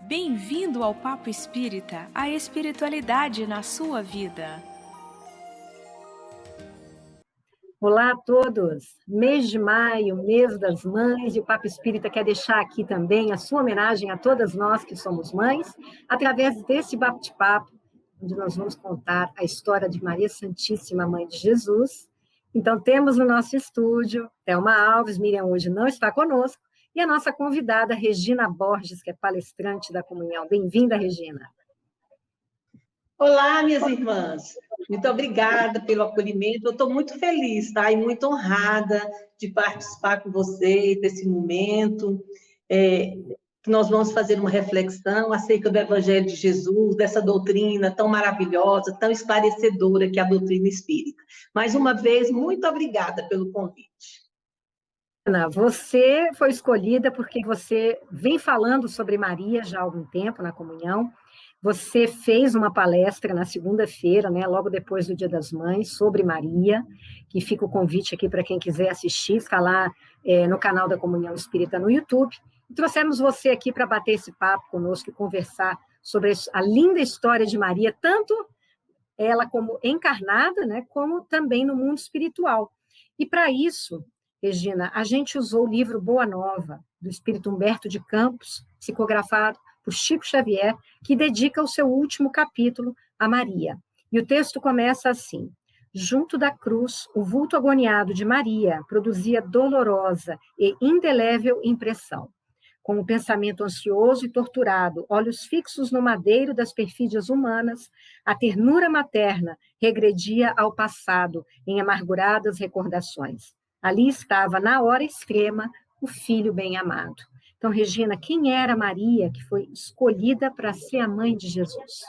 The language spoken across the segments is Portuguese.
Bem-vindo ao Papo Espírita, a espiritualidade na sua vida. Olá a todos! Mês de maio, mês das mães, e o Papo Espírita quer deixar aqui também a sua homenagem a todas nós que somos mães, através desse bate-papo, onde nós vamos contar a história de Maria Santíssima, Mãe de Jesus. Então, temos no nosso estúdio Thelma Alves, Miriam hoje não está conosco, e a nossa convidada, Regina Borges, que é palestrante da Comunhão. Bem-vinda, Regina. Olá, minhas irmãs. Muito obrigada pelo acolhimento. Eu estou muito feliz, tá? E muito honrada de participar com vocês desse momento. Nós vamos fazer uma reflexão acerca do Evangelho de Jesus, dessa doutrina tão maravilhosa, tão esclarecedora que é a doutrina espírita. Mais uma vez, muito obrigada pelo convite. Ana, você foi escolhida porque você vem falando sobre Maria já há algum tempo na Comunhão. Você fez uma palestra na segunda-feira, né, logo depois do Dia das Mães, sobre Maria, que fica o convite aqui para quem quiser assistir, está lá no canal da Comunhão Espírita no YouTube. E trouxemos você aqui para bater esse papo conosco e conversar sobre a linda história de Maria, tanto ela como encarnada, né, como também no mundo espiritual. E para isso, Regina, a gente usou o livro Boa Nova, do Espírito Humberto de Campos, psicografado por Chico Xavier, que dedica o seu último capítulo a Maria. E o texto começa assim: junto da cruz, o vulto agoniado de Maria produzia dolorosa e indelével impressão. Com o pensamento ansioso e torturado, olhos fixos no madeiro das perfídias humanas, a ternura materna regredia ao passado em amarguradas recordações. Ali estava, na hora extrema, o filho bem-amado. Então, Regina, quem era Maria que foi escolhida para ser a mãe de Jesus?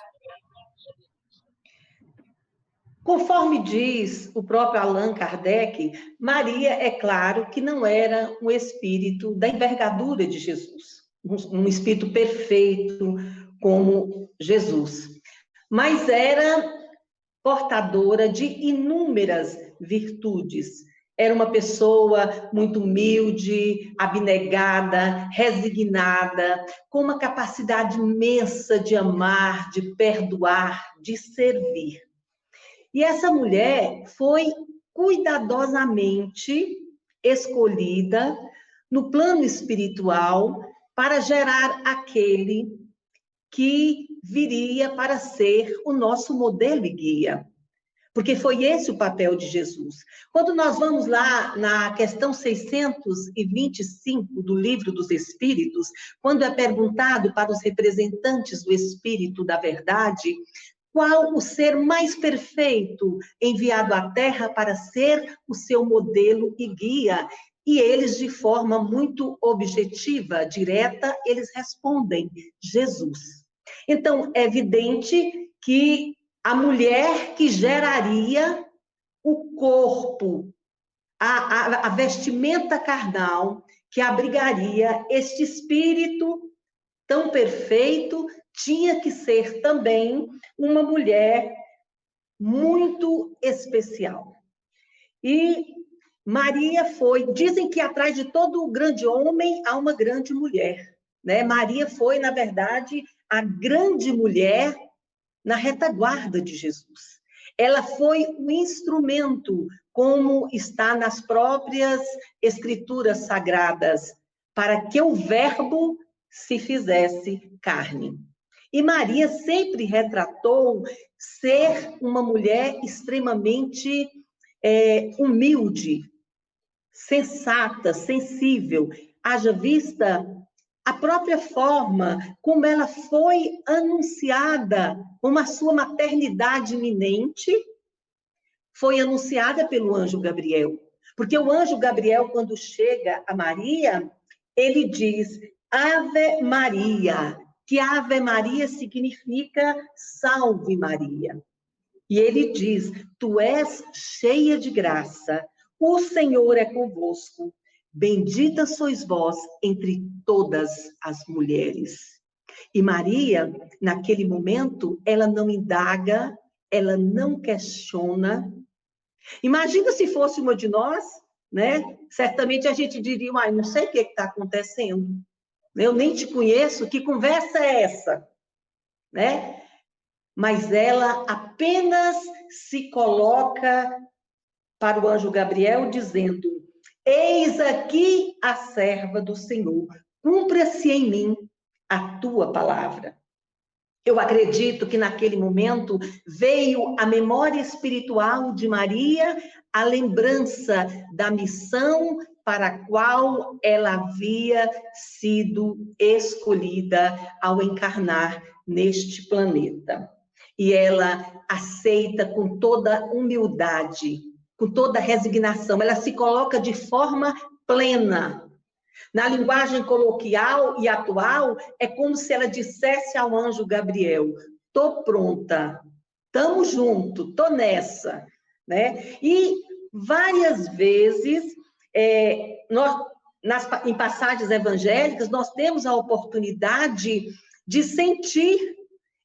Conforme diz o próprio Allan Kardec, Maria, é claro, que não era um espírito da envergadura de Jesus, um espírito perfeito como Jesus, mas era portadora de inúmeras virtudes. Era uma pessoa muito humilde, abnegada, resignada, com uma capacidade imensa de amar, de perdoar, de servir. E essa mulher foi cuidadosamente escolhida no plano espiritual para gerar aquele que viria para ser o nosso modelo e guia. Porque foi esse o papel de Jesus. Quando nós vamos lá na questão 625 do Livro dos Espíritos, quando é perguntado para os representantes do Espírito da Verdade, qual o ser mais perfeito enviado à Terra para ser o seu modelo e guia? E eles, de forma muito objetiva, direta, eles respondem: Jesus. Então, é evidente que a mulher que geraria o corpo, a vestimenta carnal, que abrigaria este espírito tão perfeito, tinha que ser também uma mulher muito especial. E Maria foi, dizem que atrás de todo grande homem há uma grande mulher, né? Maria foi, na verdade, a grande mulher na retaguarda de Jesus. Ela foi o instrumento, como está nas próprias escrituras sagradas, para que o verbo se fizesse carne. E Maria sempre retratou ser uma mulher extremamente humilde, sensata, sensível, haja vista a própria forma como ela foi anunciada, como a sua maternidade iminente foi anunciada pelo anjo Gabriel. Porque o anjo Gabriel, quando chega a Maria, ele diz: Ave Maria, que Ave Maria significa salve Maria. E ele diz: tu és cheia de graça, o Senhor é convosco. Bendita sois vós entre todas as mulheres. E Maria, naquele momento, ela não indaga, ela não questiona. Imagina se fosse uma de nós, né? Certamente a gente diria: não sei o que está acontecendo. Eu nem te conheço, que conversa é essa? Né? Mas ela apenas se coloca para o anjo Gabriel, dizendo: eis aqui a serva do Senhor, cumpra-se em mim a tua palavra. Eu acredito que naquele momento veio a memória espiritual de Maria, a lembrança da missão para a qual ela havia sido escolhida ao encarnar neste planeta. E ela aceita com toda humildade, com toda resignação, ela se coloca de forma plena. Na linguagem coloquial e atual, é como se ela dissesse ao anjo Gabriel: tô pronta, tamo junto, tô nessa, né? E várias vezes, em passagens evangélicas, nós temos a oportunidade de sentir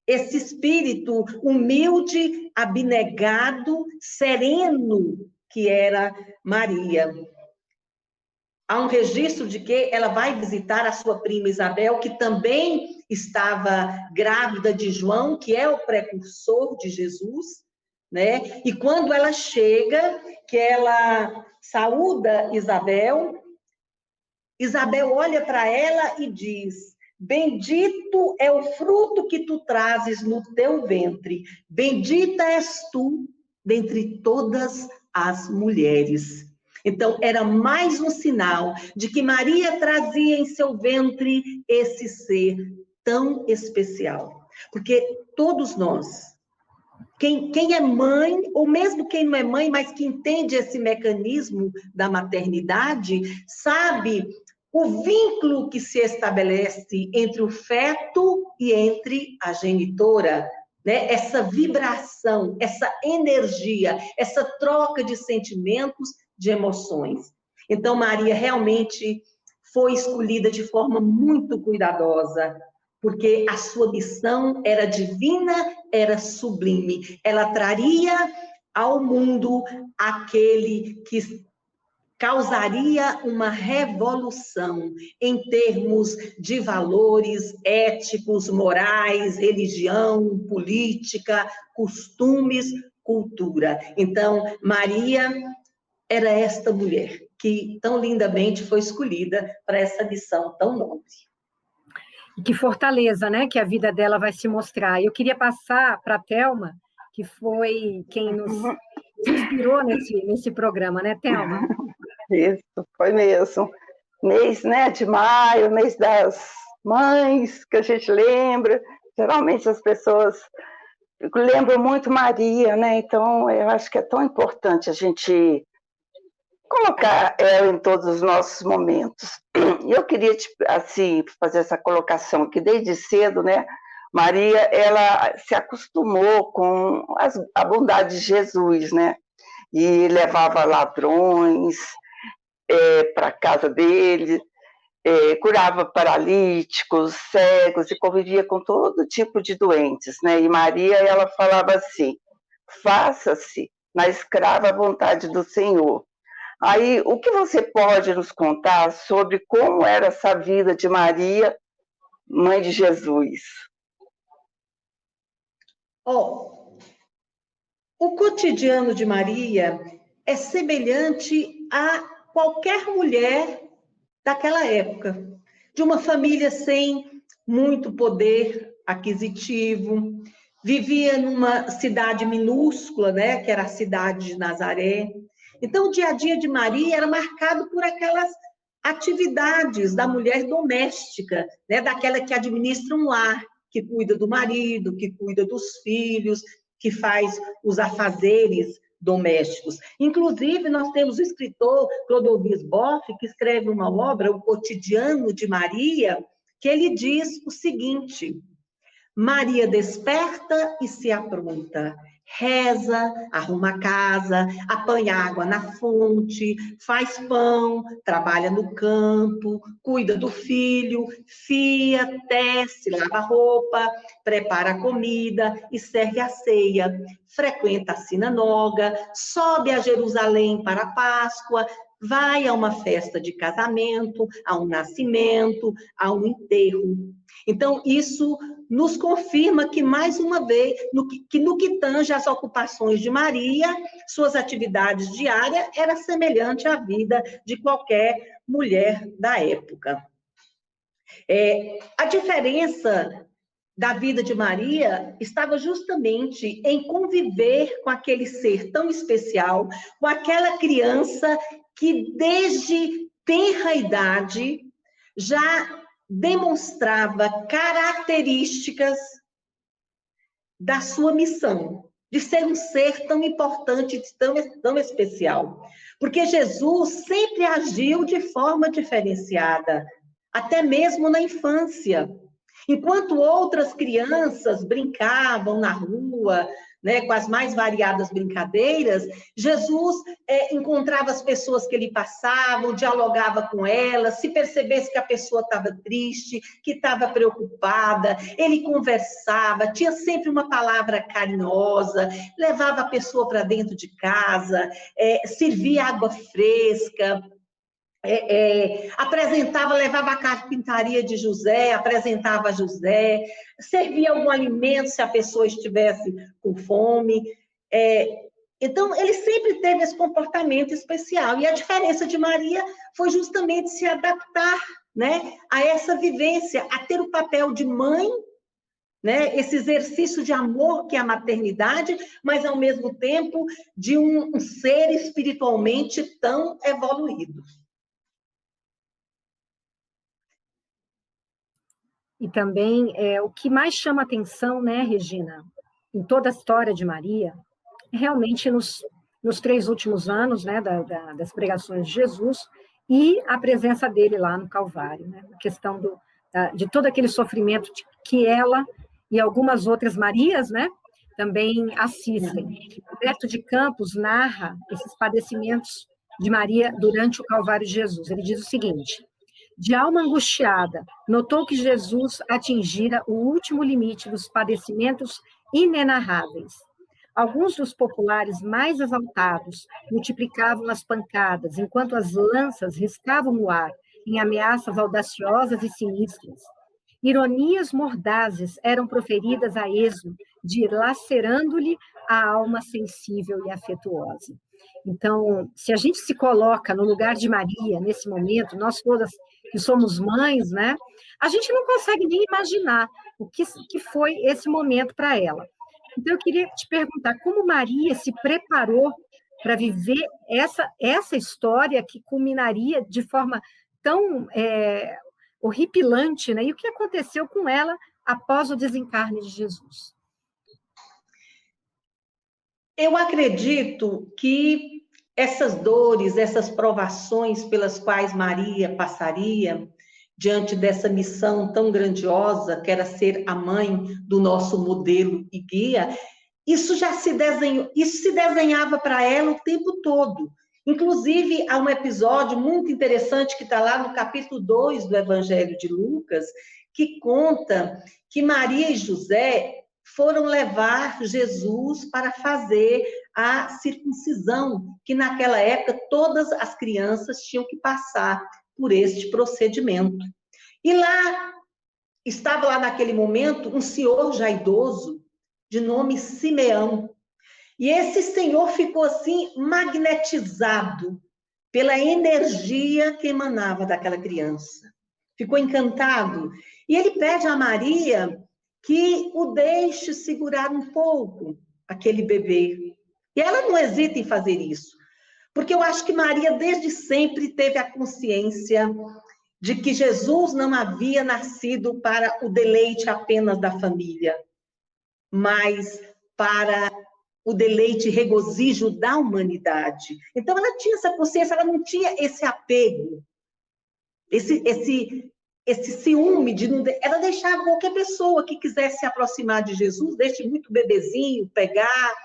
esse espírito humilde, abnegado, sereno que era Maria. Há um registro de que ela vai visitar a sua prima Isabel, que também estava grávida de João, que é o precursor de Jesus, né? E quando ela chega, que ela saúda Isabel, Isabel olha para ela e diz: bendito é o fruto que tu trazes no teu ventre, bendita és tu dentre todas as mulheres. Então, era mais um sinal de que Maria trazia em seu ventre esse ser tão especial. Porque todos nós, quem é mãe, ou mesmo quem não é mãe, mas que entende esse mecanismo da maternidade, sabe o vínculo que se estabelece entre o feto e entre a genitora, né? Essa vibração, essa energia, essa troca de sentimentos, de emoções. Então, Maria realmente foi escolhida de forma muito cuidadosa, porque a sua missão era divina, era sublime. Ela traria ao mundo aquele que causaria uma revolução em termos de valores éticos, morais, religião, política, costumes, cultura. Então, Maria era esta mulher que tão lindamente foi escolhida para essa missão tão nobre. E que fortaleza, né, que a vida dela vai se mostrar. Eu queria passar para a Thelma, que foi quem nos inspirou nesse programa, né, Thelma? Isso, foi mesmo. Mês, né, de maio, mês das mães, que a gente lembra. Geralmente as pessoas lembram muito Maria, né? Então, eu acho que é tão importante a gente colocar ela em todos os nossos momentos. E eu queria, assim, fazer essa colocação aqui desde cedo, né? Maria, ela se acostumou com a bondade de Jesus, né? E levava ladrões para a casa dele, curava paralíticos, cegos, e convivia com todo tipo de doentes, né? E Maria, ela falava assim: faça-se na escrava vontade do Senhor. Aí, o que você pode nos contar sobre como era essa vida de Maria, mãe de Jesus? O cotidiano de Maria é semelhante a qualquer mulher daquela época, de uma família sem muito poder aquisitivo, vivia numa cidade minúscula, né, que era a cidade de Nazaré. Então, o dia a dia de Maria era marcado por aquelas atividades da mulher doméstica, né, daquela que administra um lar, que cuida do marido, que cuida dos filhos, que faz os afazeres domésticos. Inclusive, nós temos o escritor Clodovis Boff, que escreve uma obra, O Cotidiano de Maria, que ele diz o seguinte: Maria desperta e se apronta, reza, arruma a casa, apanha água na fonte, faz pão, trabalha no campo, cuida do filho, fia, tece, lava roupa, prepara a comida e serve a ceia, frequenta a sinagoga, sobe a Jerusalém para a Páscoa, vai a uma festa de casamento, a um nascimento, a um enterro. Então, isso nos confirma que, mais uma vez, no que tange às ocupações de Maria, suas atividades diárias era semelhante à vida de qualquer mulher da época. A diferença da vida de Maria estava justamente em conviver com aquele ser tão especial, com aquela criança que desde tenra idade já demonstrava características da sua missão, de ser um ser tão importante, tão especial. Porque Jesus sempre agiu de forma diferenciada, até mesmo na infância. Enquanto outras crianças brincavam na rua, né, com as mais variadas brincadeiras, Jesus encontrava as pessoas que ele passavam, dialogava com elas, se percebesse que a pessoa estava triste, que estava preocupada, ele conversava, tinha sempre uma palavra carinhosa, levava a pessoa para dentro de casa, servia água fresca, apresentava, levava a carpintaria de José, apresentava a José, servia algum alimento se a pessoa estivesse com fome. Então, ele sempre teve esse comportamento especial. E a diferença de Maria foi justamente se adaptar, né, a essa vivência, a ter o papel de mãe, né, esse exercício de amor que é a maternidade, mas, ao mesmo tempo, de um ser espiritualmente tão evoluído. E também, o que mais chama atenção, né, Regina, em toda a história de Maria, realmente nos 3 últimos anos, né, das pregações de Jesus, e a presença dele lá no Calvário, né, a questão de todo aquele sofrimento que ela e algumas outras Marias, né, também assistem. Humberto de Campos narra esses padecimentos de Maria durante o Calvário de Jesus. Ele diz o seguinte: de alma angustiada, notou que Jesus atingira o último limite dos padecimentos inenarráveis. Alguns dos populares mais exaltados multiplicavam as pancadas, enquanto as lanças riscavam o ar em ameaças audaciosas e sinistras. Ironias mordazes eram proferidas a esmo de ir lacerando-lhe a alma sensível e afetuosa. Então, se a gente se coloca no lugar de Maria, nesse momento, nós todas que somos mães, né, a gente não consegue nem imaginar o que foi esse momento para ela. Então, eu queria te perguntar, como Maria se preparou para viver essa história que culminaria de forma tão horripilante, né? E o que aconteceu com ela após o desencarne de Jesus? Eu acredito que essas dores, essas provações pelas quais Maria passaria diante dessa missão tão grandiosa, que era ser a mãe do nosso modelo e guia, isso se desenhava para ela o tempo todo. Inclusive, há um episódio muito interessante que está lá no capítulo 2 do Evangelho de Lucas, que conta que Maria e José foram levar Jesus para fazer a circuncisão, que naquela época todas as crianças tinham que passar por este procedimento. E estava lá naquele momento um senhor já idoso, de nome Simeão. E esse senhor ficou assim magnetizado pela energia que emanava daquela criança. Ficou encantado. E ele pede a Maria que o deixe segurar um pouco aquele bebê. E ela não hesita em fazer isso, porque eu acho que Maria desde sempre teve a consciência de que Jesus não havia nascido para o deleite apenas da família, mas para o deleite e regozijo da humanidade. Então, ela tinha essa consciência, ela não tinha esse apego, esse ciúme, ela deixava qualquer pessoa que quisesse se aproximar de Jesus, desde muito bebezinho, pegar,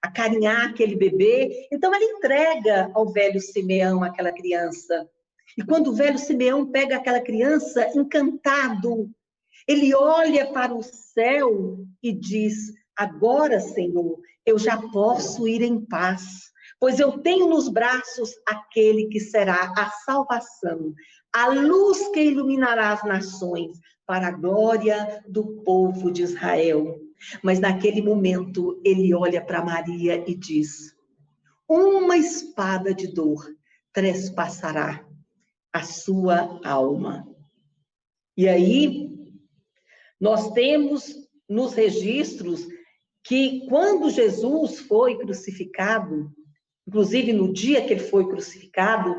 acarinhar aquele bebê. Então, ela entrega ao velho Simeão aquela criança. E quando o velho Simeão pega aquela criança, encantado, ele olha para o céu e diz: agora, Senhor, eu já posso ir em paz, pois eu tenho nos braços aquele que será a salvação, a luz que iluminará as nações, para a glória do povo de Israel. Mas naquele momento ele olha para Maria e diz: uma espada de dor trespassará a sua alma. E aí, nós temos nos registros que quando Jesus foi crucificado, inclusive no dia que ele foi crucificado,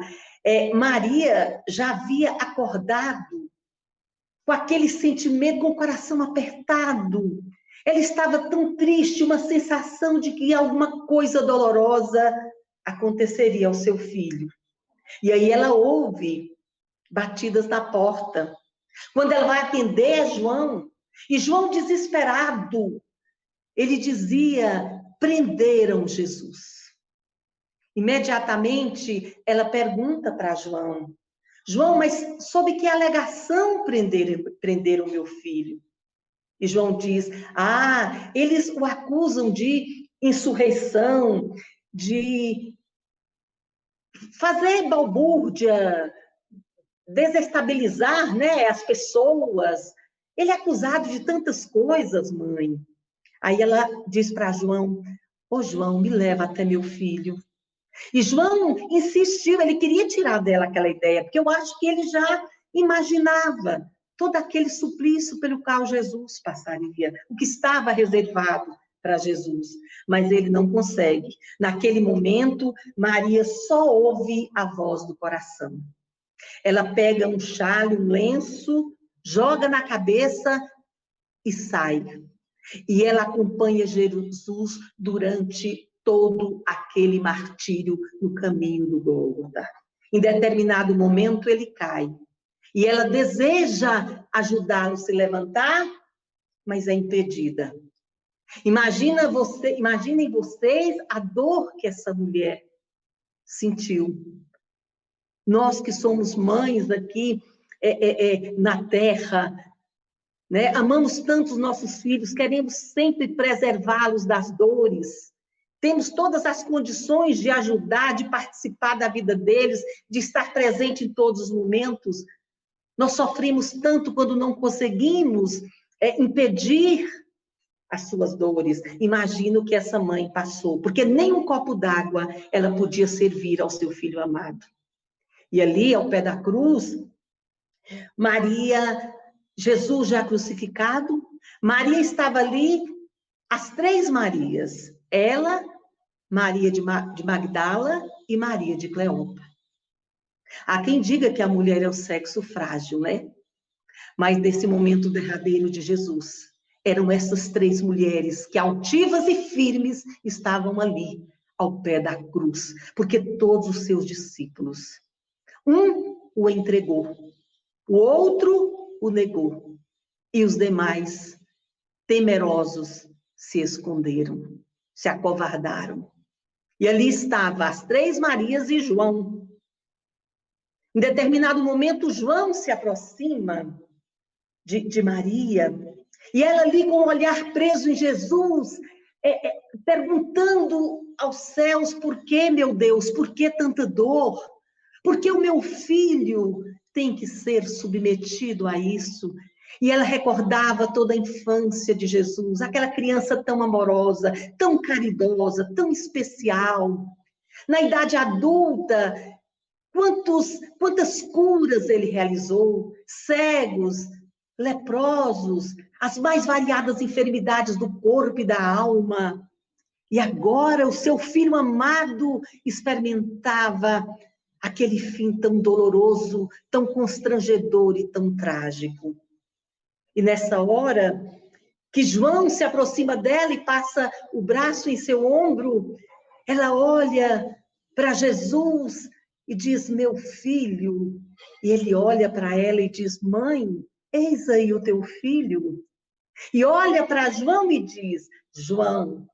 Maria já havia acordado com aquele sentimento, com o coração apertado. Ela estava tão triste, uma sensação de que alguma coisa dolorosa aconteceria ao seu filho. E aí ela ouve batidas na porta. Quando ela vai atender a João, e João desesperado, ele dizia: prenderam Jesus. Imediatamente, ela pergunta para João: João, mas sob que alegação prenderam meu filho? E João diz: eles o acusam de insurreição, de fazer balbúrdia, desestabilizar, né, as pessoas. Ele é acusado de tantas coisas, mãe. Aí ela diz para João: ô João, me leva até meu filho. E João insistiu, ele queria tirar dela aquela ideia, porque eu acho que ele já imaginava todo aquele suplício pelo qual Jesus passaria, o que estava reservado para Jesus. Mas ele não consegue. Naquele momento, Maria só ouve a voz do coração. Ela pega um chale, um lenço, joga na cabeça e sai. E ela acompanha Jesus durante todo aquele martírio no caminho do Gólgota. Em determinado momento, ele cai. E ela deseja ajudá-lo a se levantar, mas é impedida. Imaginem vocês a dor que essa mulher sentiu. Nós que somos mães aqui na terra, né? Amamos tanto os nossos filhos, queremos sempre preservá-los das dores. Temos todas as condições de ajudar, de participar da vida deles, de estar presente em todos os momentos. Nós sofremos tanto quando não conseguimos impedir as suas dores. Imagino que essa mãe passou, porque nem um copo d'água ela podia servir ao seu filho amado. E ali, ao pé da cruz, Jesus já crucificado, Maria estava ali, as três Marias, ela, Maria de Magdala e Maria de Cleopa. Há quem diga que a mulher é o sexo frágil, né? Mas nesse momento derradeiro de Jesus, eram essas três mulheres que, altivas e firmes, estavam ali, ao pé da cruz, porque todos os seus discípulos, um o entregou, o outro o negou, e os demais, temerosos, se esconderam, se acovardaram. E ali estavam as três Marias e João. Em determinado momento, João se aproxima de Maria, e ela ali com o olhar preso em Jesus, perguntando aos céus: por que, meu Deus, por que tanta dor? Por que o meu filho tem que ser submetido a isso? E ela recordava toda a infância de Jesus, aquela criança tão amorosa, tão caridosa, tão especial. Na idade adulta, quantas curas ele realizou, cegos, leprosos, as mais variadas enfermidades do corpo e da alma. E agora o seu filho amado experimentava aquele fim tão doloroso, tão constrangedor e tão trágico. E nessa hora que João se aproxima dela e passa o braço em seu ombro, ela olha para Jesus e diz: meu filho. E ele olha para ela e diz: mãe, eis aí o teu filho. E olha para João e diz: João,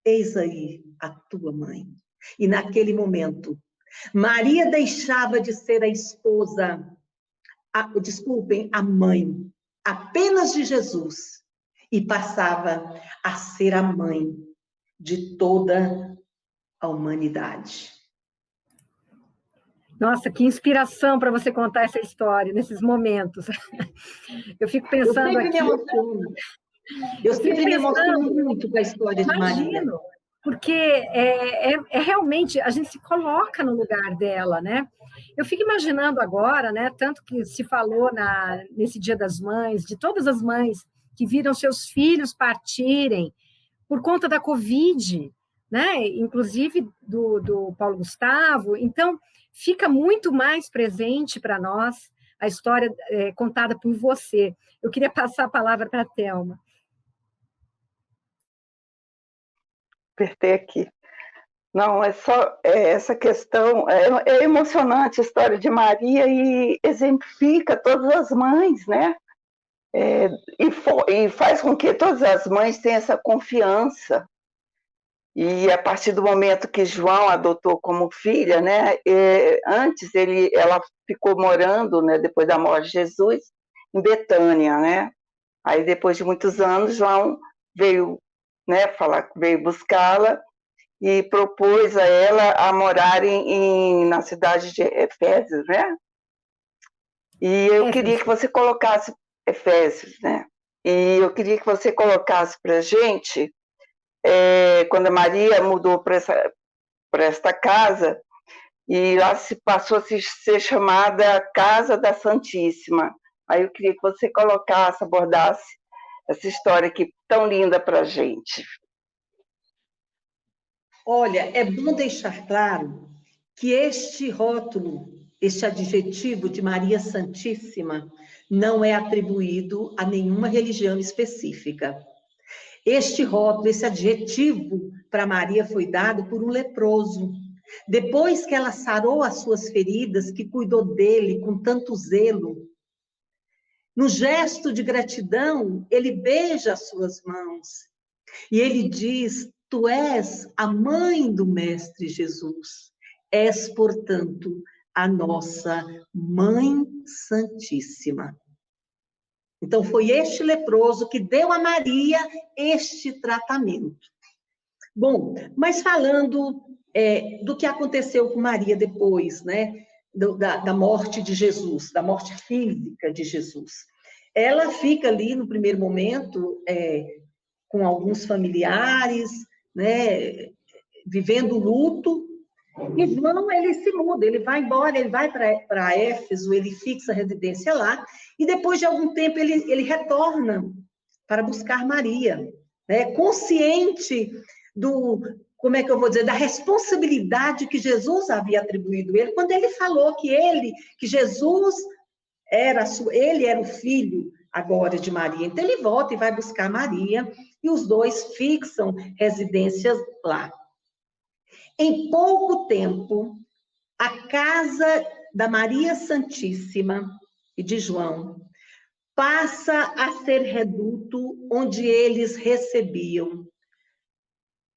eis aí a tua mãe. E naquele momento, Maria deixava de ser a esposa, a mãe, apenas de Jesus, e passava a ser a mãe de toda à humanidade. Nossa, que inspiração para você contar essa história nesses momentos. Eu fico pensando aqui. Eu sempre me emociono muito com a história de Maria. Porque realmente, a gente se coloca no lugar dela, né? Eu fico imaginando agora, né? Tanto que se falou nesse Dia das Mães, de todas as mães que viram seus filhos partirem por conta da Covid, né? Inclusive do Paulo Gustavo. Então, fica muito mais presente para nós a história contada por você. Eu queria passar a palavra para a Thelma. Apertei aqui. Não, é só essa questão, é emocionante a história de Maria e exemplifica todas as mães, né? E faz com que todas as mães tenham essa confiança. E a partir do momento que João adotou como filha, né? Antes ela ficou morando, né? Depois da morte de Jesus, em Betânia, né? Aí depois de muitos anos, João veio, né? Veio buscá-la e propôs a ela a morarem na cidade de Efésios, né? E eu queria que você colocasse Efésios, né? E eu queria que você colocasse para a gente, quando a Maria mudou para esta casa, e lá passou a ser chamada Casa da Santíssima. Aí eu queria que você colocasse, abordasse essa história aqui tão linda para a gente. Olha, é bom deixar claro que este rótulo, este adjetivo de Maria Santíssima, não é atribuído a nenhuma religião específica. Este rótulo, esse adjetivo para Maria foi dado por um leproso. Depois que ela sarou as suas feridas, que cuidou dele com tanto zelo, no gesto de gratidão, ele beija as suas mãos e ele diz: tu és a mãe do Mestre Jesus, és, portanto, a nossa Mãe Santíssima. Então, foi este leproso que deu a Maria este tratamento. Bom, mas falando do que aconteceu com Maria depois, né, da morte de Jesus, da morte física de Jesus. Ela fica ali, no primeiro momento, com alguns familiares, né, vivendo luto, e João, ele se muda, ele vai embora, ele vai para Éfeso, ele fixa a residência lá, e depois de algum tempo ele retorna para buscar Maria, né, consciente como é que eu vou dizer, da responsabilidade que Jesus havia atribuído a ele, quando ele falou que Jesus ele era o filho agora de Maria. Então ele volta e vai buscar Maria, e os dois fixam residências lá. Em pouco tempo, a casa da Maria Santíssima e de João passa a ser reduto onde eles recebiam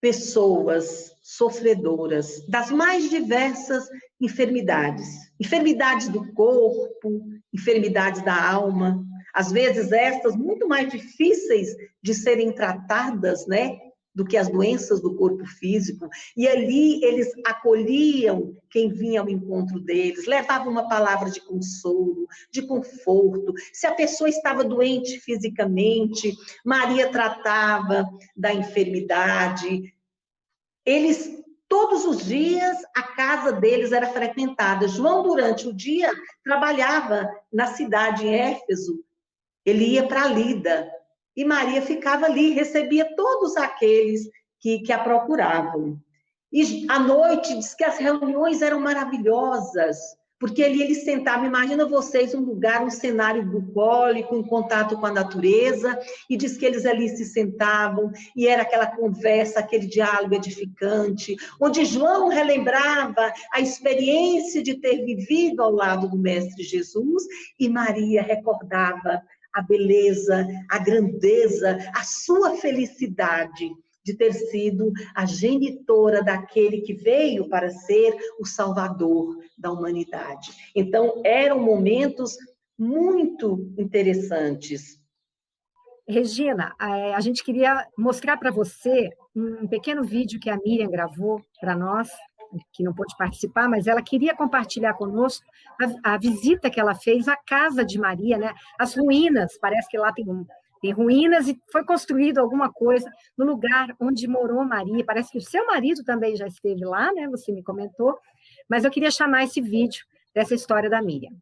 pessoas sofredoras das mais diversas enfermidades. Enfermidades do corpo, enfermidades da alma, às vezes estas muito mais difíceis de serem tratadas, né, do que as doenças do corpo físico, e ali eles acolhiam quem vinha ao encontro deles, levavam uma palavra de consolo, de conforto. Se a pessoa estava doente fisicamente, Maria tratava da enfermidade. Eles, todos os dias, a casa deles era frequentada. João, durante o dia, trabalhava na cidade, em Éfeso. Ele ia para Lida. E Maria ficava ali, recebia todos aqueles que a procuravam. E à noite, diz que as reuniões eram maravilhosas, porque ali eles sentavam, imagina vocês, um lugar, um cenário bucólico, em contato com a natureza, e diz que eles ali se sentavam, e era aquela conversa, aquele diálogo edificante, onde João relembrava a experiência de ter vivido ao lado do Mestre Jesus, e Maria recordava a beleza, a grandeza, a sua felicidade de ter sido a genitora daquele que veio para ser o salvador da humanidade. Então, eram momentos muito interessantes. Regina, a gente queria mostrar para você um pequeno vídeo que a Miriam gravou para nós, que não pôde participar, mas ela queria compartilhar conosco a visita que ela fez à casa de Maria, né? As ruínas, parece que lá tem ruínas e foi construído alguma coisa no lugar onde morou Maria. Parece que o seu marido também já esteve lá, né? Você me comentou, mas eu queria chamar esse vídeo dessa história da Miriam.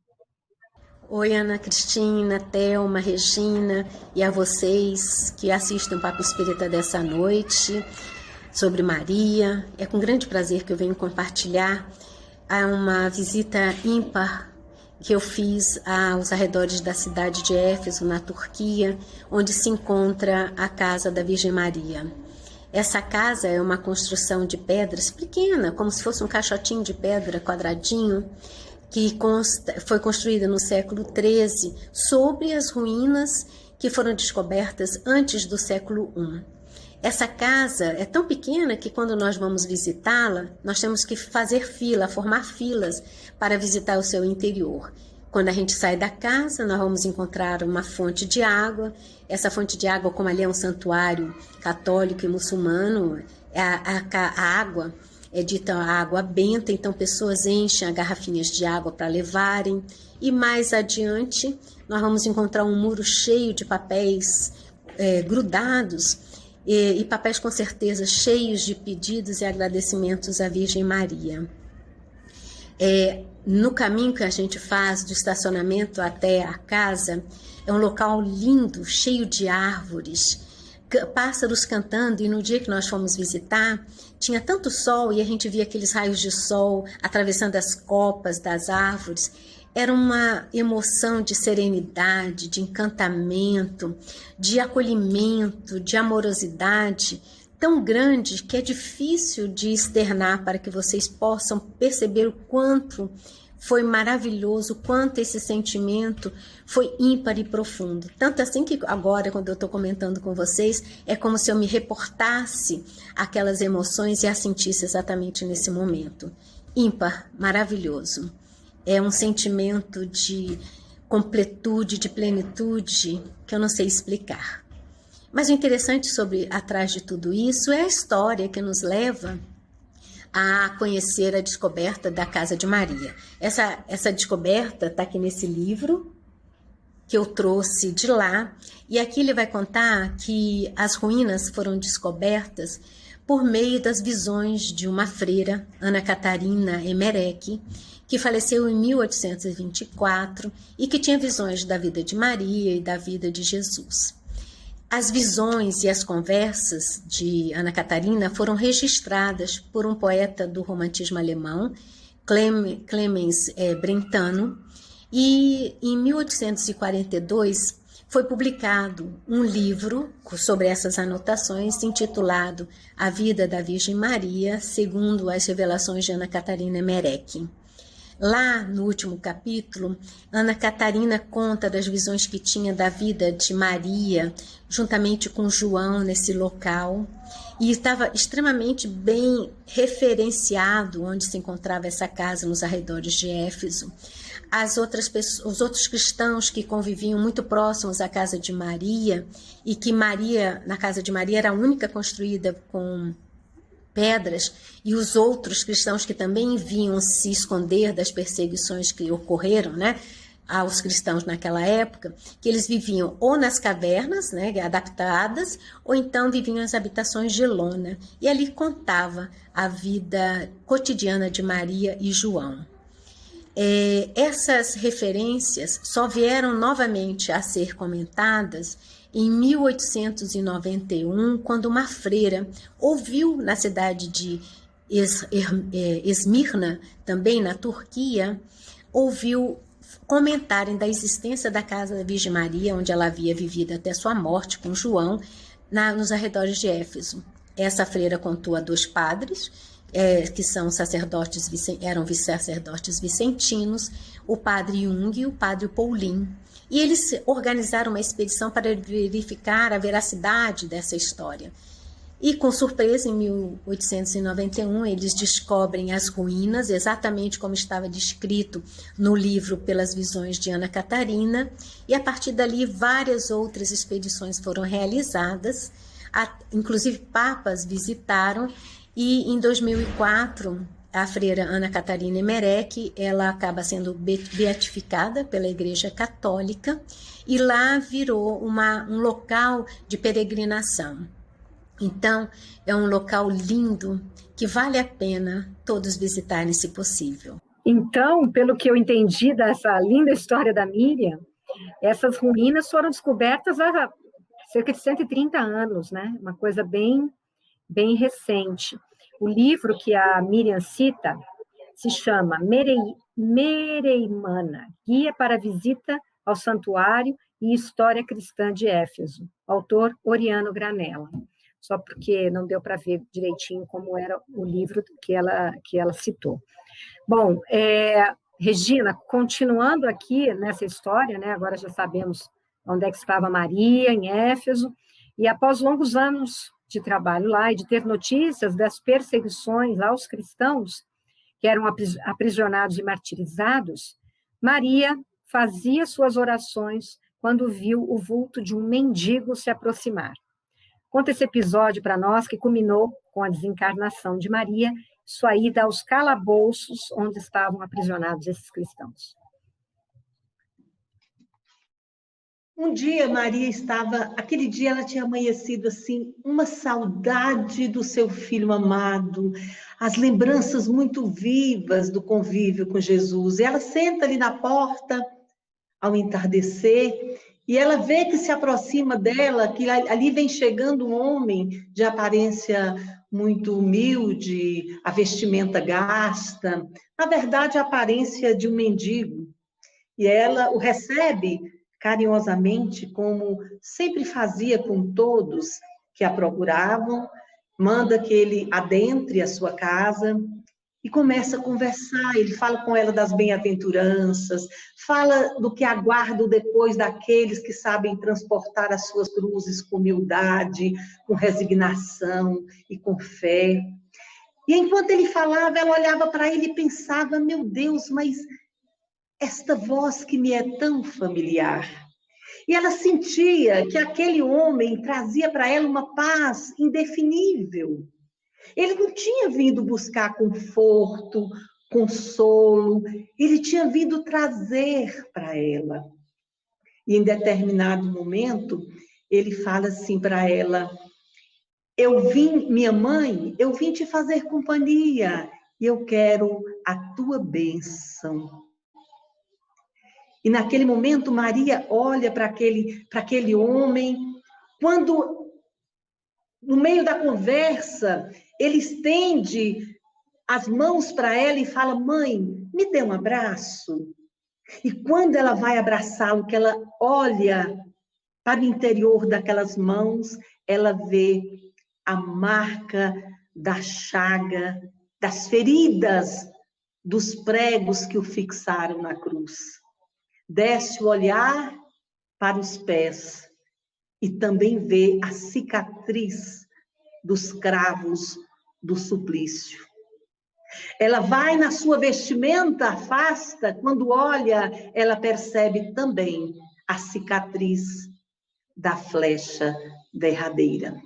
Oi, Ana Cristina, Thelma, Regina e a vocês que assistem o Papo Espírita dessa noite sobre Maria. É com grande prazer que eu venho compartilhar uma visita ímpar que eu fiz aos arredores da cidade de Éfeso, na Turquia, onde se encontra a casa da Virgem Maria. Essa casa é uma construção de pedras pequena, como se fosse um caixotinho de pedra quadradinho, que foi construída no século XIII, sobre as ruínas que foram descobertas antes do século I. Essa casa é tão pequena que quando nós vamos visitá-la, nós temos que fazer fila, formar filas para visitar o seu interior. Quando a gente sai da casa, nós vamos encontrar uma fonte de água. Essa fonte de água, como ali é um santuário católico e muçulmano, a água é dita água benta, então pessoas enchem as garrafinhas de água para levarem. E mais adiante, nós vamos encontrar um muro cheio de papéis grudados, e papéis com certeza cheios de pedidos e agradecimentos à Virgem Maria. No caminho que a gente faz do estacionamento até a casa, é um local lindo, cheio de árvores, pássaros cantando, e no dia que nós fomos visitar, tinha tanto sol e a gente via aqueles raios de sol atravessando as copas das árvores. Era uma emoção de serenidade, de encantamento, de acolhimento, de amorosidade tão grande que é difícil de externar para que vocês possam perceber o quanto foi maravilhoso, quanto esse sentimento foi ímpar e profundo. Tanto assim que agora, quando eu estou comentando com vocês, é como se eu me reportasse aquelas emoções e as sentisse exatamente nesse momento. Ímpar, maravilhoso. É um sentimento de completude, de plenitude, que eu não sei explicar. Mas o interessante atrás de tudo isso é a história que nos leva a conhecer a descoberta da Casa de Maria. Essa descoberta está aqui nesse livro que eu trouxe de lá, e aqui ele vai contar que as ruínas foram descobertas por meio das visões de uma freira, Ana Catarina Emerec, que faleceu em 1824 e que tinha visões da vida de Maria e da vida de Jesus. As visões e as conversas de Ana Catarina foram registradas por um poeta do romantismo alemão, Clemens Brentano, e em 1842 foi publicado um livro sobre essas anotações intitulado A Vida da Virgem Maria, segundo as revelações de Ana Catarina Emerec. Lá, no último capítulo, Ana Catarina conta das visões que tinha da vida de Maria, juntamente com João, nesse local, e estava extremamente bem referenciado onde se encontrava essa casa, nos arredores de Éfeso. Os outros cristãos que conviviam muito próximos à casa de Maria, e que na casa de Maria era a única construída com pedras, e os outros cristãos que também vinham se esconder das perseguições que ocorreram, aos cristãos naquela época, que eles viviam ou nas cavernas, adaptadas, ou então viviam nas habitações de lona, e ali contava a vida cotidiana de Maria e João. Essas referências só vieram novamente a ser comentadas em 1891, quando uma freira ouviu na cidade de Esmirna, também na Turquia, ouviu comentarem da existência da casa da Virgem Maria, onde ela havia vivido até sua morte com João, nos arredores de Éfeso. Essa freira contou a 2 padres, que eram sacerdotes vicentinos, o padre Jung e o padre Paulin. E eles organizaram uma expedição para verificar a veracidade dessa história. E, com surpresa, em 1891, eles descobrem as ruínas, exatamente como estava descrito no livro Pelas Visões de Ana Catarina, e a partir dali várias outras expedições foram realizadas, inclusive papas visitaram, e em 2004, a freira Ana Catarina Emerec, ela acaba sendo beatificada pela Igreja Católica, e lá virou um local de peregrinação. Então, é um local lindo que vale a pena todos visitarem, se possível. Então, pelo que eu entendi dessa linda história da Miriam, essas ruínas foram descobertas há cerca de 130 anos, né? Uma coisa bem, bem recente. O livro que a Miriam cita se chama Mereimana, Guia para a Visita ao Santuário e História Cristã de Éfeso, autor Oriano Granella. Só porque não deu para ver direitinho como era o livro que ela citou. Bom, Regina, continuando aqui nessa história, né, agora já sabemos onde é que estava Maria, em Éfeso, e após longos anos de trabalho lá e de ter notícias das perseguições aos cristãos que eram aprisionados e martirizados, Maria fazia suas orações quando viu o vulto de um mendigo se aproximar. Conta esse episódio para nós que culminou com a desencarnação de Maria, sua ida aos calabouços onde estavam aprisionados esses cristãos. Um dia Maria aquele dia ela tinha amanhecido assim, uma saudade do seu filho amado, as lembranças muito vivas do convívio com Jesus. E ela senta ali na porta ao entardecer, e ela vê que se aproxima dela, que ali vem chegando um homem de aparência muito humilde, a vestimenta gasta, na verdade a aparência de um mendigo. E ela o recebe carinhosamente, como sempre fazia com todos que a procuravam, manda que ele adentre a sua casa e começa a conversar. Ele fala com ela das bem-aventuranças, fala do que aguarda depois daqueles que sabem transportar as suas cruzes com humildade, com resignação e com fé. E enquanto ele falava, ela olhava para ele e pensava, meu Deus, mas esta voz que me é tão familiar. E ela sentia que aquele homem trazia para ela uma paz indefinível. Ele não tinha vindo buscar conforto, consolo, ele tinha vindo trazer para ela. E em determinado momento, ele fala assim para ela, minha mãe, eu vim te fazer companhia, e eu quero a tua bênção. E naquele momento, Maria olha para aquele homem, quando, no meio da conversa, ele estende as mãos para ela e fala, mãe, me dê um abraço. E quando ela vai abraçá-lo, que ela olha para o interior daquelas mãos, ela vê a marca da chaga, das feridas, dos pregos que o fixaram na cruz. Desce o olhar para os pés e também vê a cicatriz dos cravos do suplício. Ela vai na sua vestimenta, afasta, quando olha, ela percebe também a cicatriz da flecha derradeira.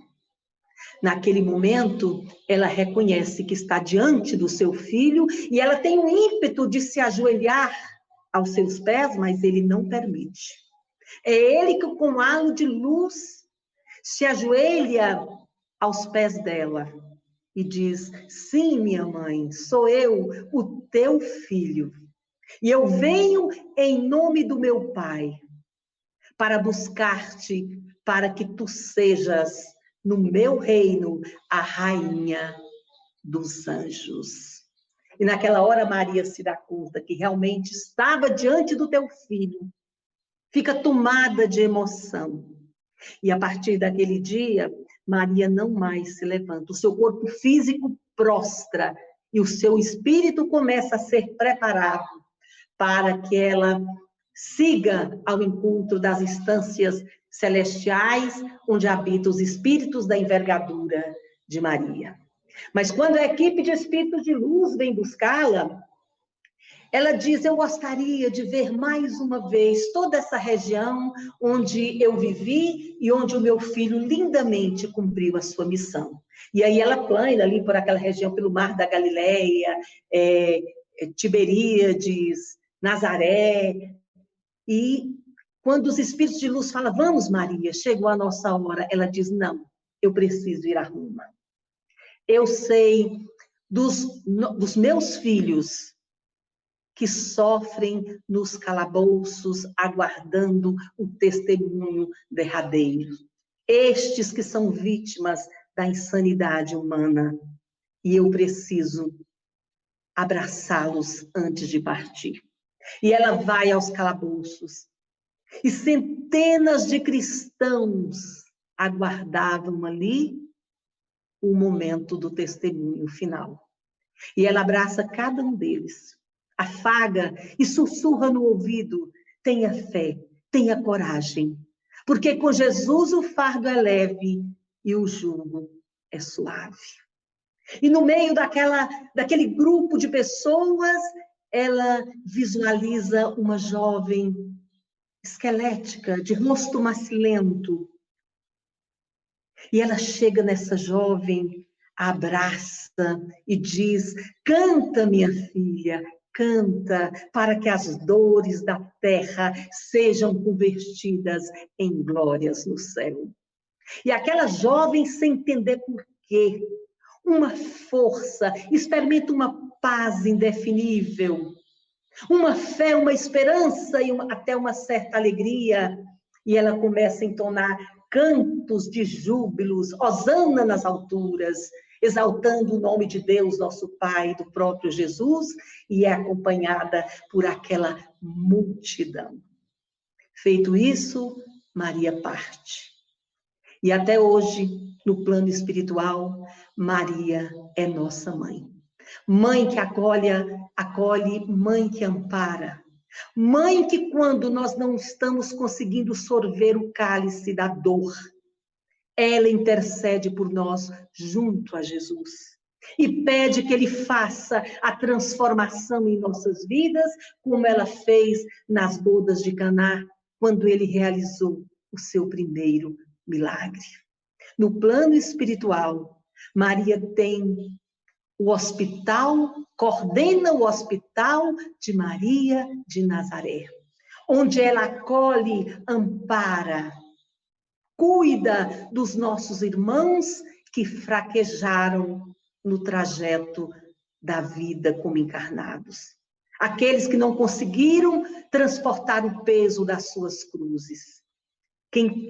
Naquele momento, ela reconhece que está diante do seu filho e ela tem um ímpeto de se ajoelhar aos seus pés, mas ele não permite. É ele que, com halo de luz, se ajoelha aos pés dela e diz, sim, minha mãe, sou eu, o teu filho. E eu venho em nome do meu Pai para buscar-te, para que tu sejas, no meu reino, a rainha dos anjos. E naquela hora Maria se dá conta que realmente estava diante do teu filho. Fica tomada de emoção. E a partir daquele dia, Maria não mais se levanta. O seu corpo físico prostra e o seu espírito começa a ser preparado para que ela siga ao encontro das instâncias celestiais, onde habitam os espíritos da envergadura, de Maria. Mas quando a equipe de espíritos de luz vem buscá-la, ela diz: eu gostaria de ver mais uma vez toda essa região onde eu vivi e onde o meu filho lindamente cumpriu a sua missão. E aí ela plana ali por aquela região, pelo Mar da Galileia, Tiberíades, Nazaré. E quando os espíritos de luz falam: vamos, Maria, chegou a nossa hora, ela diz: não, eu preciso ir a Roma. Eu sei dos meus filhos que sofrem nos calabouços, aguardando o testemunho derradeiro. Estes que são vítimas da insanidade humana. E eu preciso abraçá-los antes de partir. E ela vai aos calabouços. E centenas de cristãos aguardavam ali o momento do testemunho final. E ela abraça cada um deles, afaga e sussurra no ouvido: tenha fé, tenha coragem, porque com Jesus o fardo é leve e o jugo é suave. E no meio daquele grupo de pessoas, ela visualiza uma jovem esquelética, de rosto macilento. E ela chega nessa jovem, abraça e diz: canta, minha filha, canta, para que as dores da terra sejam convertidas em glórias no céu. E aquela jovem, sem entender por quê, uma força, experimenta uma paz indefinível, uma fé, uma esperança e até uma certa alegria. E ela começa a entonar cantos de júbilos, hosana nas alturas, exaltando o nome de Deus, nosso Pai, do próprio Jesus, e é acompanhada por aquela multidão. Feito isso, Maria parte. E até hoje, no plano espiritual, Maria é nossa mãe. Mãe que acolhe, mãe que ampara. Mãe que, quando nós não estamos conseguindo sorver o cálice da dor, ela intercede por nós junto a Jesus. E pede que Ele faça a transformação em nossas vidas, como ela fez nas bodas de Caná, quando Ele realizou o seu primeiro milagre. No plano espiritual, Maria tem o hospital, coordena o hospital de Maria de Nazaré, onde ela acolhe, ampara, cuida dos nossos irmãos que fraquejaram no trajeto da vida como encarnados. Aqueles que não conseguiram transportar o peso das suas cruzes.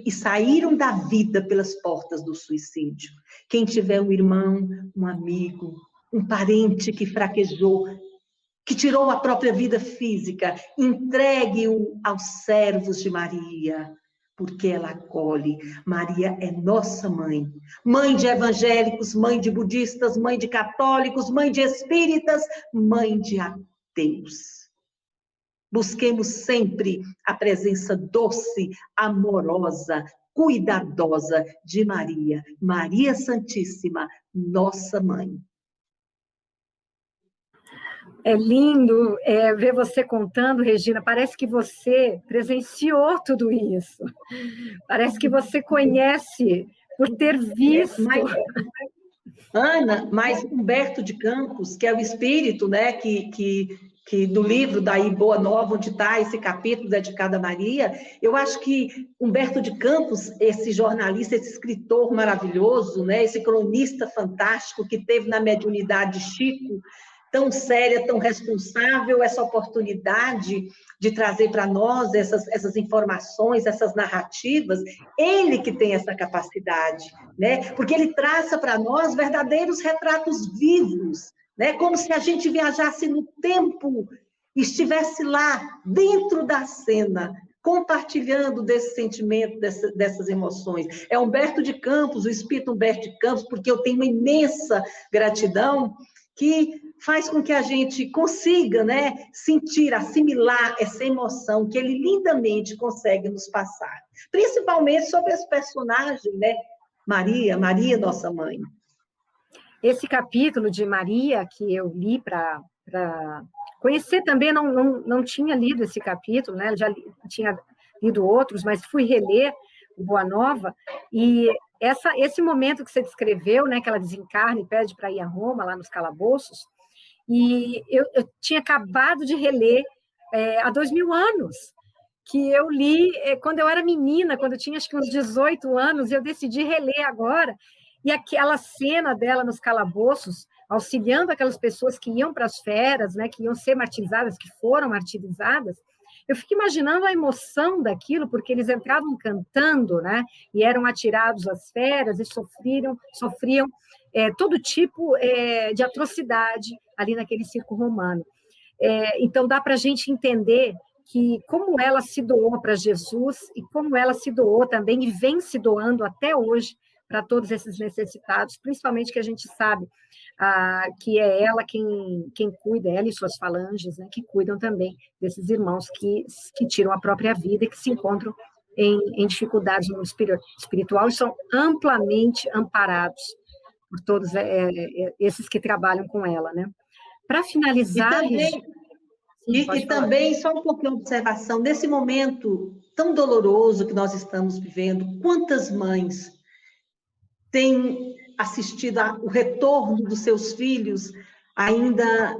E saíram da vida pelas portas do suicídio. Quem tiver um irmão, um amigo, um parente que fraquejou, que tirou a própria vida física, entregue-o aos servos de Maria, porque ela acolhe. Maria é nossa mãe. Mãe de evangélicos, mãe de budistas, mãe de católicos, mãe de espíritas, mãe de ateus. Busquemos sempre a presença doce, amorosa, cuidadosa de Maria, Maria Santíssima, nossa mãe. É lindo ver você contando, Regina. Parece que você presenciou tudo isso. Parece que você conhece por ter visto. Ana, mas Humberto de Campos, que é o espírito, né, que do livro daí Boa Nova, onde está esse capítulo dedicado a Maria, eu acho que Humberto de Campos, esse jornalista, esse escritor maravilhoso, né, esse cronista fantástico que teve na mediunidade de Chico, tão séria, tão responsável, essa oportunidade de trazer para nós essas informações, essas narrativas, ele que tem essa capacidade, né? Porque ele traça para nós verdadeiros retratos vivos, né? Como se a gente viajasse no tempo, estivesse lá, dentro da cena, compartilhando desse sentimento, dessas emoções. É Humberto de Campos, o espírito Humberto de Campos, porque eu tenho uma imensa gratidão que faz com que a gente consiga, né, sentir, assimilar essa emoção que ele lindamente consegue nos passar. Principalmente sobre esse personagem, né, Maria, nossa mãe. esse capítulo de Maria que eu li para conhecer também, não tinha lido esse capítulo, né? Eu já tinha lido outros, mas fui reler o Boa Nova, e esse momento que você descreveu, né, que ela desencarna e pede para ir a Roma, lá nos calabouços, e eu tinha acabado de reler há 2000 anos, que eu li quando eu era menina, quando eu tinha acho que uns 18 anos, e eu decidi reler agora, e aquela cena dela nos calabouços, auxiliando aquelas pessoas que iam para as feras, né, que iam ser martirizadas, que foram martirizadas, eu fico imaginando a emoção daquilo, porque eles entravam cantando, né, e eram atirados às feras e sofriam todo tipo de atrocidade ali naquele circo romano. Então, dá para a gente entender que como ela se doou para Jesus e como ela se doou também e vem se doando até hoje para todos esses necessitados, principalmente que a gente sabe que é ela quem cuida, ela e suas falanges, né, que cuidam também desses irmãos que tiram a própria vida e que se encontram em dificuldades no espiritual e são amplamente amparados por todos esses que trabalham com ela, né? Para finalizar... E também, só um pouquinho de observação, nesse momento tão doloroso que nós estamos vivendo, quantas mães têm assistido ao retorno dos seus filhos, ainda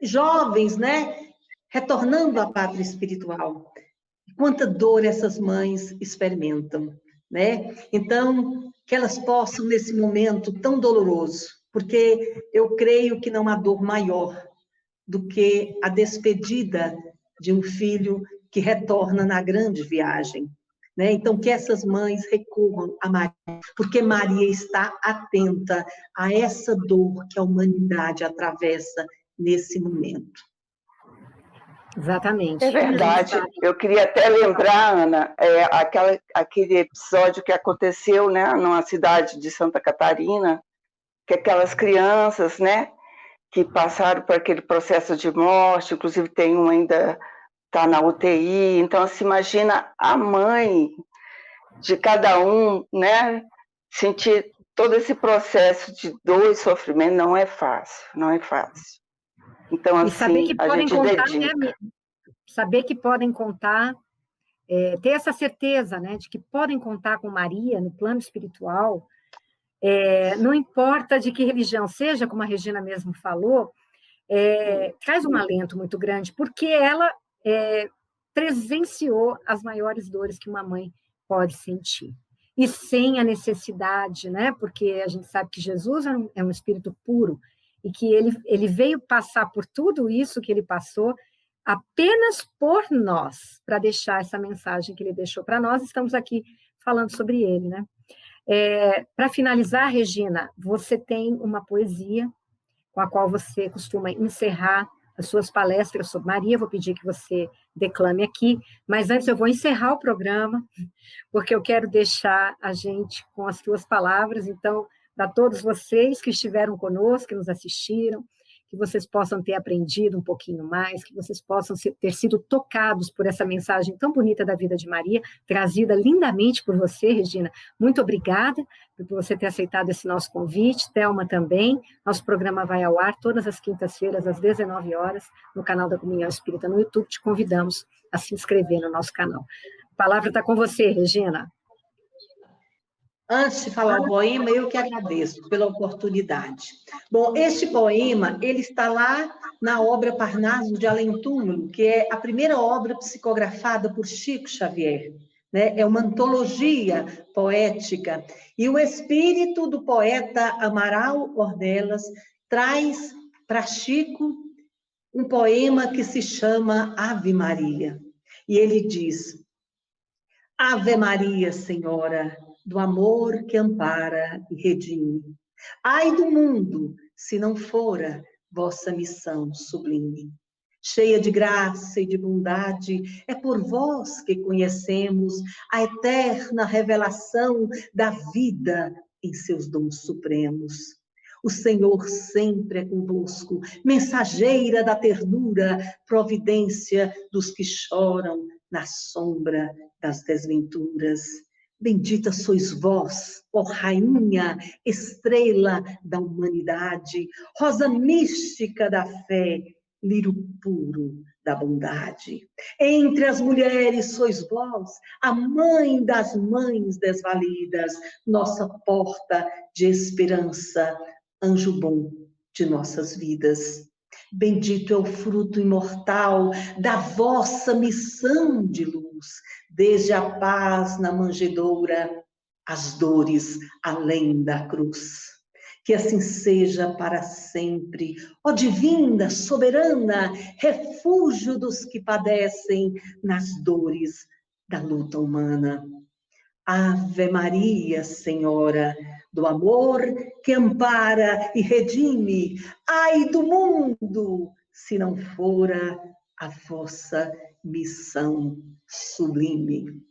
jovens, né? Retornando à pátria espiritual. Quanta dor essas mães experimentam, né? Então, que elas possam, nesse momento tão doloroso, porque eu creio que não há dor maior do que a despedida de um filho que retorna na grande viagem, né? Então, que essas mães recorram a Maria, porque Maria está atenta a essa dor que a humanidade atravessa nesse momento. Exatamente. É verdade. Eu queria até lembrar, Ana, aquele episódio que aconteceu, né, numa cidade de Santa Catarina, que aquelas crianças, né, que passaram por aquele processo de morte, inclusive tem um ainda está na UTI, então se imagina a mãe de cada um, né, sentir todo esse processo de dor e sofrimento não é fácil, não é fácil. Então, assim, saber que podem contar, dedica. né, saber que podem contar, ter essa certeza, né, de que podem contar com Maria no plano espiritual, não importa de que religião seja, como a Regina mesmo falou, traz um alento muito grande, porque ela presenciou as maiores dores que uma mãe pode sentir. E sem a necessidade, né? Porque a gente sabe que Jesus é um espírito puro e que ele veio passar por tudo isso que ele passou apenas por nós, para deixar essa mensagem que ele deixou para nós. Estamos aqui falando sobre ele, né? Para finalizar, Regina, você tem uma poesia com a qual você costuma encerrar as suas palestras sobre Maria. Vou pedir que você declame aqui, mas antes eu vou encerrar o programa, porque eu quero deixar a gente com as suas palavras. Então, para todos vocês que estiveram conosco, que nos assistiram, que vocês possam ter aprendido um pouquinho mais, que vocês possam ter sido tocados por essa mensagem tão bonita da vida de Maria, trazida lindamente por você, Regina. Muito obrigada por você ter aceitado esse nosso convite, Thelma também. Nosso programa vai ao ar todas as quintas-feiras, às 19 horas, no canal da Comunhão Espírita no YouTube. Te convidamos a se inscrever no nosso canal. A palavra está com você, Regina. Antes de falar o poema, eu que agradeço pela oportunidade. Bom, este poema, ele está lá na obra Parnaso de Além-Túmulo, que é a primeira obra psicografada por Chico Xavier, né? É uma antologia poética, e o espírito do poeta Amaral Ornelas traz para Chico um poema que se chama Ave Maria, e ele diz: Ave Maria, Senhora, do amor que ampara e redime. Ai do mundo, se não fora vossa missão sublime. Cheia de graça e de bondade, é por vós que conhecemos a eterna revelação da vida em seus dons supremos. O Senhor sempre é convosco, mensageira da ternura, providência dos que choram na sombra das desventuras. Bendita sois vós, ó Rainha, estrela da humanidade, rosa mística da fé, lírio puro da bondade. Entre as mulheres sois vós, a mãe das mães desvalidas, nossa porta de esperança, anjo bom de nossas vidas. Bendito é o fruto imortal da vossa missão de luz, desde a paz na manjedoura, as dores além da cruz. Que assim seja para sempre, ó divina, soberana, refúgio dos que padecem nas dores da luta humana. Ave Maria, Senhora, do amor que ampara e redime, ai do mundo, se não fora a vossa missão sublime.